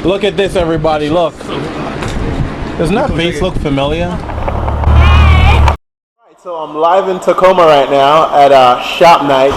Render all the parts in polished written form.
Look at this, everybody. Look. Doesn't that face look familiar? Alright, so I'm live in Tacoma right now at shop night.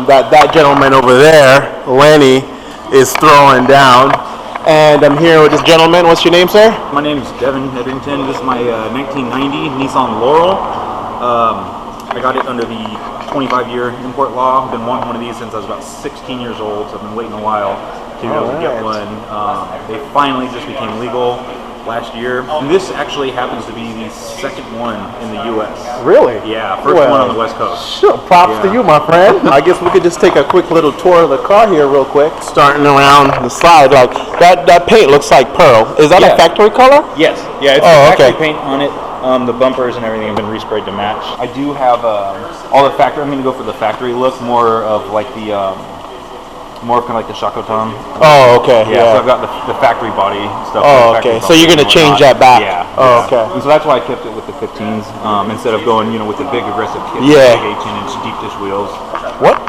That gentleman over there, Lenny, is throwing down. And I'm here with this gentleman. What's your name, sir? My name is Devon. This is my 1990 Nissan Laurel. I got it under the 25-year import law. I've been wanting one of these since I was about 16 years old, so I've been waiting a while to be able to get one. They finally just became legal last year. And this actually happens to be the second one in the U.S. Really? Yeah, first one on the West Coast. Sure, props to you, my friend. I guess we could just take a quick little tour of the car here real quick. Starting around the side, like that paint looks like pearl. Is that a factory color? Yes. Yeah, it's factory paint on it. The bumpers and everything have been resprayed to match. I do have all the factory. I'm going to go for the factory look, more of like the more kind of like the Shakotan. Oh, okay. Yeah. So I've got the factory body stuff. Oh, okay. So you're gonna change that back. Yeah. Oh, okay. And so that's why I kept it with the 15s instead of going, with the big aggressive kit, big 18-inch deep dish wheels. What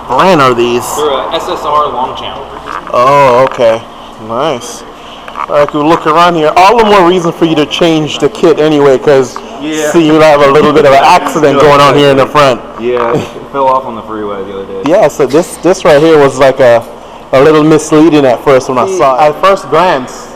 brand are these? They're SSR Longchamp. Oh, okay. Nice. I could look around here. All the more reason for you to change the kit anyway, because see, you have a little bit of an accident going on here in the front. Yeah, it fell off on the freeway the other day. Yeah, so this right here was like a little misleading at first when I saw it. At first glance,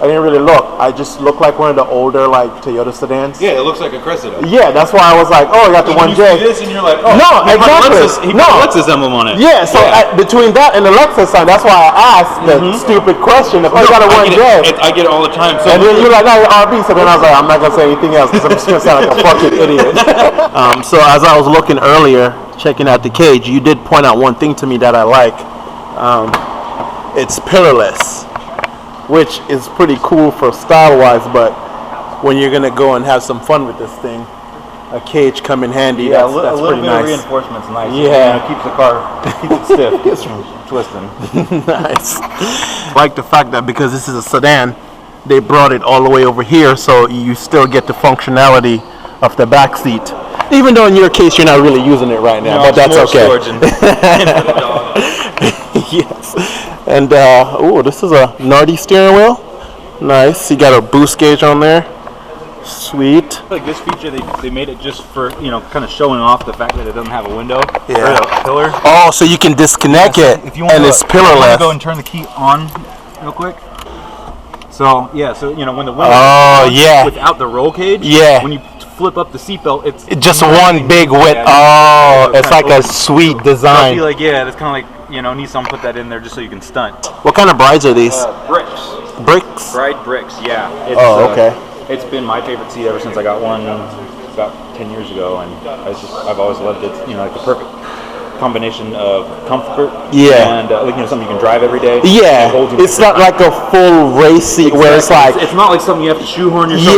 I didn't really look. I just looked like one of the older Toyota sedans. Yeah, it looks like a Cressida. Yeah, that's why I was like, oh, I got the 1J. You see this and you're like, oh, no, exactly. He put a Lexus emblem on it. Yeah, so between that and the Lexus sign, that's why I asked the stupid question. If I got a 1J. I get it all the time. So and then you're like, no, you're RB. So then I was like, I'm not going to say anything else because I'm just going to sound like a fucking idiot. So as I was looking earlier, checking out the cage, you did point out one thing to me that I like. It's pillarless, which is pretty cool for style-wise, but when you're going to go and have some fun with this thing, a cage come in handy. Yeah, that's a little pretty bit nice. of reinforcement's nice. Yeah. It keeps the car, keeps it stiff, keeps from twisting. Nice. I like the fact that because this is a sedan, they brought it all the way over here, so you still get the functionality of the back seat. Even though in your case you're not really using it right now, but that's okay. Yes. And this is a Nardi steering wheel. Nice. You got a boost gauge on there. Sweet. Like this feature, they made it just for kind of showing off the fact that it doesn't have a window. Yeah. Or a pillar. Oh, so you can disconnect it, if you want and it's pillarless. Go and turn the key on real quick. So when the window without the roll cage, when you flip up the seatbelt, it's just one big width. It's like a sweet design. I feel like it's kind of like Nissan put that in there just so you can stunt. What kind of brides are these? Bricks. Bricks? Bride bricks. Yeah. It's, okay. It's been my favorite seat ever since I got one about 10 years ago, and I've always loved it. Like the perfect combination of comfort and something you can drive every day. Yeah, it's not like a full race seat where it's like it's not like something you have to shoehorn yourself.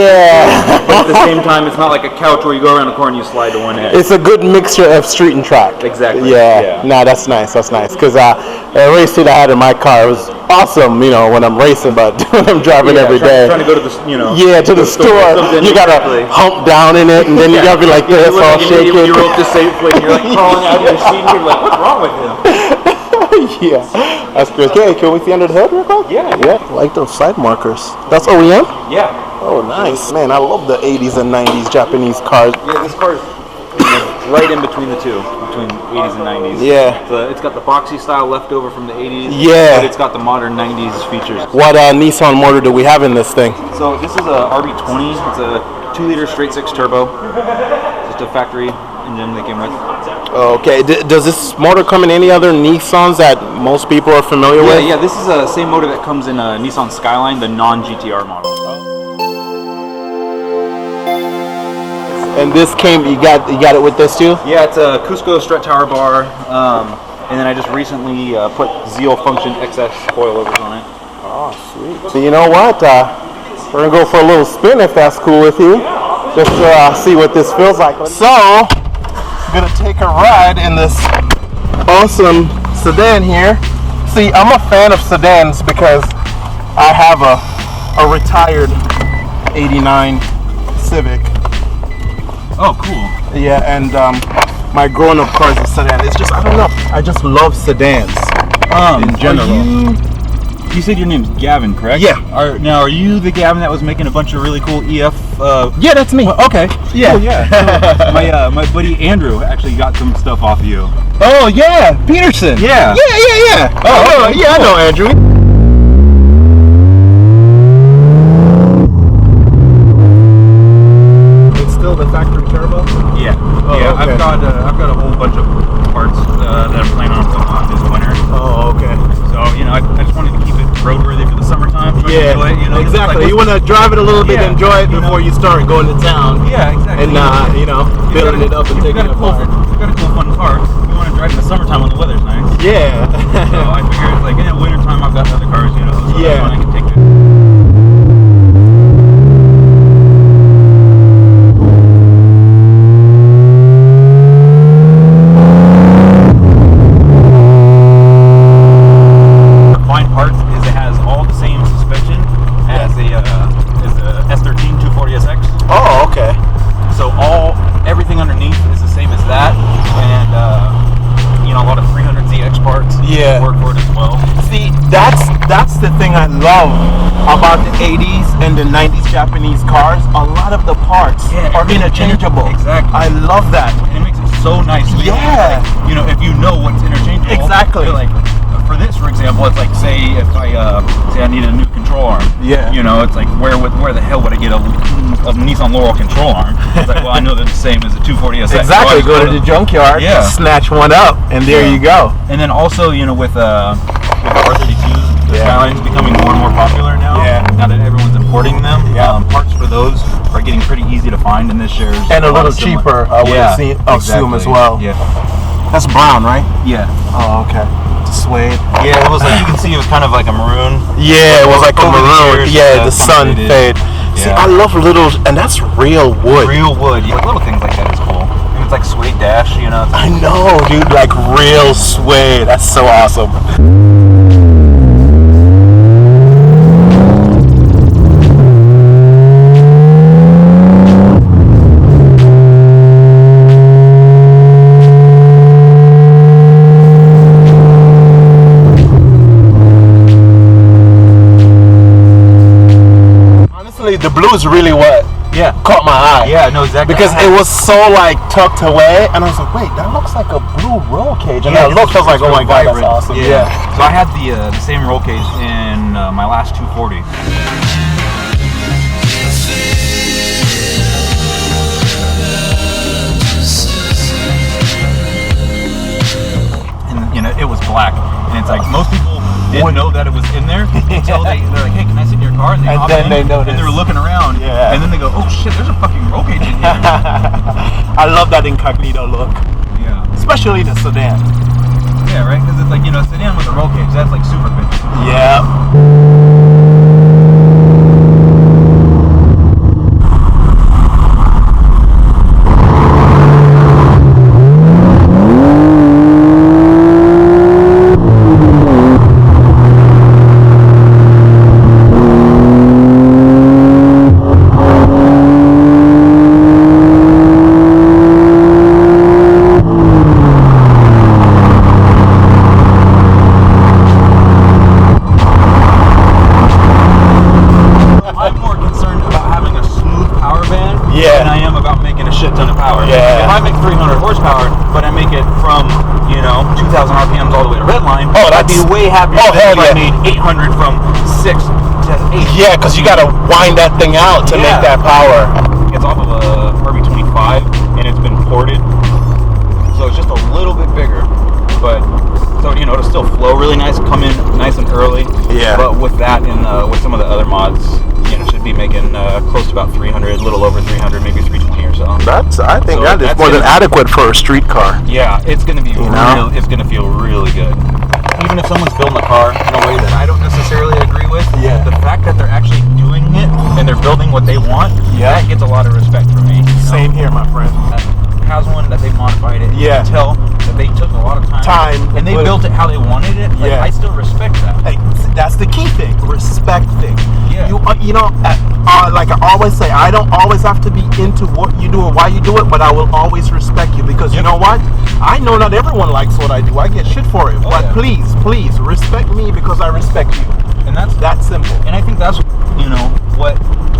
But at the same time, it's not like a couch where you go around the corner and you slide to one end. It's a good mixture of street and track. Exactly. Yeah. No, that's nice. That's nice because the race seat I had in my car was awesome, you know, when I'm racing, but when I'm driving every day. Trying to go to the, you know. Yeah, to the store. You gotta hump down in it, and then you gotta be like this, all shaking. You wrote this safely, and you're like crawling out of your seat, and you're like, what's wrong with him? Yeah, that's good. Okay, can we see under the hood real quick? Yeah. I like those side markers. That's OEM? Yeah. Oh, nice. Man, I love the 80s and 90s Japanese cars. Yeah, this car is right in between the two, between 80s and 90s. Yeah. It's got the boxy style left over from the 80s. Yeah. But it's got the modern 90s features. What Nissan motor do we have in this thing? So this is a RB20. It's a 2-liter straight 6 turbo. Just a factory engine they came with. Okay. Does this motor come in any other Nissans that most people are familiar with? Yeah. This is the same motor that comes in a Nissan Skyline, the non-GTR model. And this came, you got it with this too? Yeah, it's a Cusco strut tower bar, and then I just recently put Zeal Function XS coilovers on it. Oh, sweet. So you know what? We're gonna go for a little spin if that's cool with you, just to see what this feels like. So, I'm gonna take a ride in this awesome sedan here. See, I'm a fan of sedans because I have a retired '89 Civic. Oh, cool. Yeah, and my grown-up car is a sedan. It's just, I don't know, I just love sedans in general. You said your name's Gavin, correct? Yeah. Now, are you the Gavin that was making a bunch of really cool EF? Yeah, that's me. Okay. Yeah. Cool, yeah. My buddy Andrew actually got some stuff off of you. Oh, yeah, Peterson. Yeah. Yeah. Oh, okay, yeah, cool. I know Andrew. It's still the factory turbo? Yeah. Oh, yeah. okay. I've got a whole bunch of parts that I'm planning on putting on this winter. Oh, okay. So, you know, I just wanted to keep it roadworthy for the summertime. So Yeah, I can enjoy it, you know, exactly. like, You want to drive it a little bit, Yeah, enjoy it you know. before you start going to town. Yeah, exactly. And, you know, building it up and taking it apart. You've got a cool, fun car. You want to drive in the summertime when the weather's nice. Yeah. So I figured, like, in the wintertime, I've got other cars, you know, so Yeah. that's when I can take it. Fine parts is it has all the same suspension as a S13 240SX. Oh, okay. So everything underneath is the same as that, and you know, a lot of 300ZX parts work for it as well. See, that's the thing I love about the 80s and the 90s Japanese cars. A lot of the parts are interchangeable. Exactly. I love that. And it makes it so nice. Yeah. You know, if you know what's interchangeable. Exactly. Like, for this, for example, it's like, say if I need a new control arm. Yeah. You know, it's like where the hell would I get a Nissan Laurel control arm? It's like, well, I know they're the same as a 240SX. Exactly. So Go to the junkyard, snatch one up, and there you go. And then also, you know, with the R32s, the Skyline's becoming more and more popular now. Yeah. Now that everyone's importing them, parts for those are getting pretty easy to find, and this shares And a little cheaper, I would assume as well. Yeah. That's brown, right? Yeah. Oh, okay. Suede. Yeah, it was like, you can see it was kind of like a maroon. Yeah, it was like a Over the maroon. years, Yeah, the sun faded. fade. See, I love little, and that's real wood. Real wood. Yeah, like little things like that is cool. And it's like suede dash, you know. I know, dude. Like real suede. That's so awesome. The blue is really what caught my eye. Yeah, no, exactly. Because it was so like tucked away, and I was like, wait, that looks like a blue roll cage. And I looked, I was like, oh my god, that's awesome. Yeah. So I had the same roll cage in my last 240. And you know, it was black, and it's like most people didn't know that it was in there until they're like, hey, can I sit in your car? And then they notice. And they're looking around. Yeah. And then they go, oh shit, there's a fucking roll cage in here. I love that incognito look. Yeah. Especially the sedan. Yeah, right? Because it's like, you know, sedan with a roll cage, that's like super big. Yeah. horsepower, but I make it from, 2,000 RPMs all the way to redline. Oh, I'd be way happier if I made 800 from 6 to 8. Yeah, because you got to wind that thing out to make that power. It's off of a RB25, and it's been ported, so it's just a little bit bigger, but so it'll still flow really nice, come in nice and early. Yeah. But with that and with some of the other mods, should be making close to about 300, a little over 300, maybe 320 or so. I think that is more than adequate for a street car. Yeah, it's gonna be it's gonna feel really good. Even if someone's building a car in a way that I don't necessarily agree with, the fact that they're actually doing it and they're building what they want, that gets a lot of respect from me. Same here, my friend. Has one that they modified it. You can tell that they took a lot of time and they built it how they wanted it. Like, I still respect that. Hey, that's the key thing, respect thing. Yeah. Like I always say, I don't always have to be into what you do or why you do it, but I will always respect you because you know what? I know not everyone likes what I do. I get shit for it, but please respect me because I respect you. And that's that simple. And I think that's what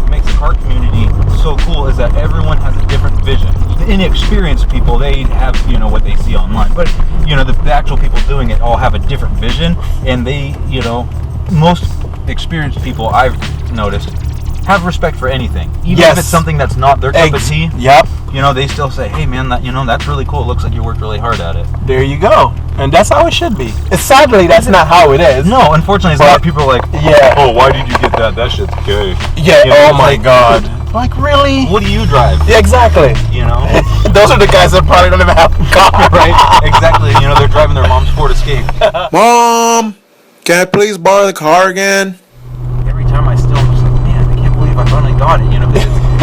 makes the car community so cool is that everyone has a different vision. The inexperienced people, they have what they see online, but the actual people doing it all have a different vision, and they most experienced people I've noticed have respect for anything, even if it's something that's not their cup of tea. They still say, hey man, that's really cool, it looks like you worked really hard at it. There you go. And that's how it should be. Sadly, that's not how it is. No, unfortunately, a lot of people are like, oh, why did you get that? That shit's gay. Yeah, oh my god. Like, really? What do you drive? Yeah, exactly. Those are the guys that probably don't even have a car. Right? Exactly. They're driving their mom's Ford Escape. Mom, can I please borrow the car again? Every time I'm just like, man, I can't believe I finally got it.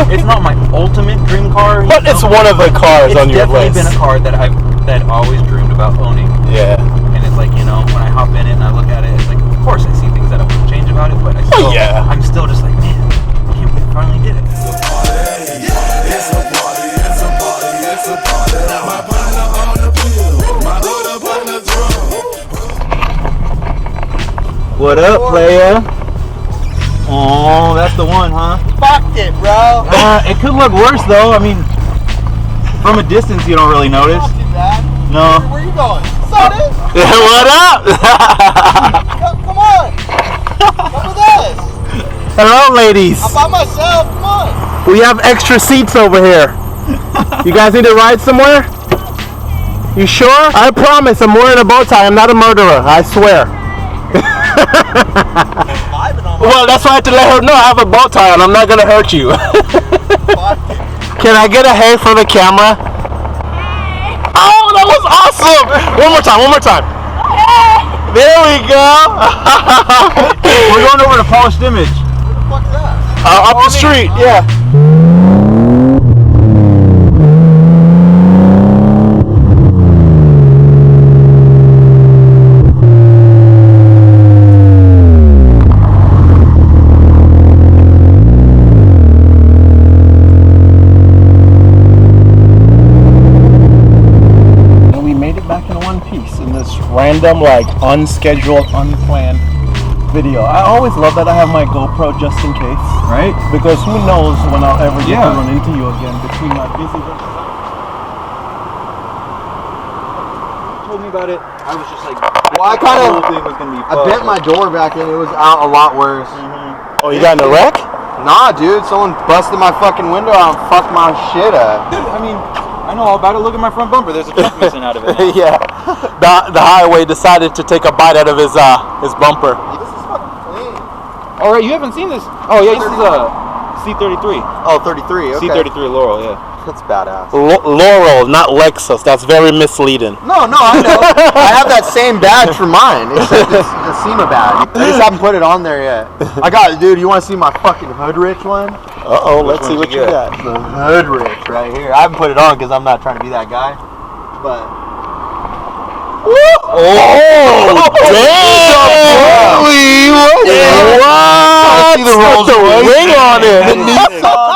It's not my ultimate dream car. But it's one of the cars on your list. It's definitely been a car that I've always dreamed about owning. Yeah. And it's like, when I hop in it and I look at it, it's like, of course I see things that I would change about it, but I'm still just like, man, I can't believe I finally did it. It's a party, it's a party, it's a party. My partner on the pill, my hood up on the drum. What up, player? Oh, that's the one, huh? Fucked it, bro. It could look worse, though. I mean, from a distance, you don't really notice. Not too bad. No. Where you going? Son, What up? come on. Come with us. Hello, ladies. I'm by myself. Come on. We have extra seats over here. You guys need to ride somewhere? You sure? I promise, I'm wearing a bow tie. I'm not a murderer. I swear. Well, that's why I had to let her know I have a bow tie and I'm not gonna hurt you. Can I get a hey for the camera? Oh, that was awesome! One more time. There we go. We're going over to Polished Image. Where the fuck is that? Up the street, yeah. Random, unscheduled, unplanned video. I always love that I have my GoPro just in case. Right? Because who knows when I'll ever get to run into you again between my busy work. Told me about it. I was just like, well, I bent my door back and it was out a lot worse. Oh, you got in a wreck? Nah, dude. Someone busted my fucking window out and fucked my shit up. I mean, I know all about it. Look at my front bumper. There's a chunk missing out of it now. Yeah. The highway decided to take a bite out of his bumper. This is fucking clean. All right, you haven't seen this. Oh yeah, this is a C33. Oh, 33. Okay. C33 Laurel, yeah. That's badass. Laurel, not Lexus. That's very misleading. No, I know. I have that same badge for mine. It's the SEMA badge. I just haven't put it on there yet. I got it, dude. You want to see my fucking hood rich one? Uh-oh, let's see what you got. The hood rich right here. I haven't put it on because I'm not trying to be that guy. But... Oh, damn! What? I see the Rolls Royce ring on it. The Nissan.